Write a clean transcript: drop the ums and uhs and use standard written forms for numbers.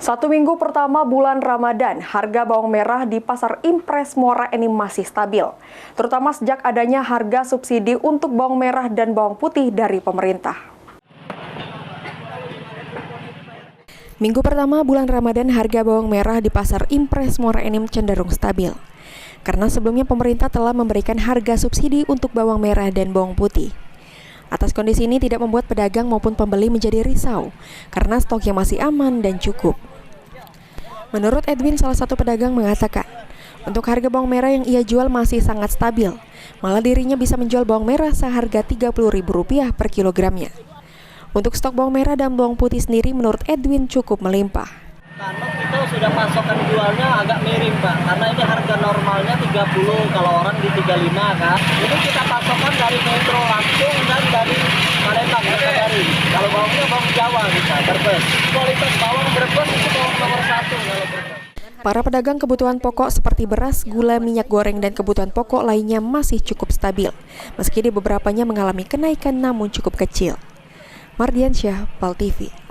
Satu minggu pertama bulan Ramadan, harga bawang merah di Pasar Impres Muara Enim masih stabil, terutama sejak adanya harga subsidi untuk bawang merah dan bawang putih dari pemerintah. Minggu pertama bulan Ramadan, harga bawang merah di Pasar Impres Muara Enim cenderung stabil, karena sebelumnya pemerintah telah memberikan harga subsidi untuk bawang merah dan bawang putih. Atas kondisi ini tidak membuat pedagang maupun pembeli menjadi risau karena stoknya masih aman dan cukup. Menurut Edwin, salah satu pedagang mengatakan, untuk harga bawang merah yang ia jual masih sangat stabil. Malah dirinya bisa menjual bawang merah seharga Rp30.000 per kilogramnya. Untuk stok bawang merah dan bawang putih sendiri menurut Edwin cukup melimpah. Karena kita sudah pasokan jualnya agak miring, Pak. Karena ini harga normalnya 30, kalau orang di 35 kan. Ini kita pasokan dari Metro langsung dan dari Palembang, dari. Kalau bawangnya bawang Jawa kita, Brebes. Kualitas bawang Brebes itu bawang nomor 1 kalau Brebes. Para pedagang kebutuhan pokok seperti beras, gula, minyak goreng, dan kebutuhan pokok lainnya masih cukup stabil. Meski di beberapanya mengalami kenaikan namun cukup kecil. Mardiansyah, PAL TV.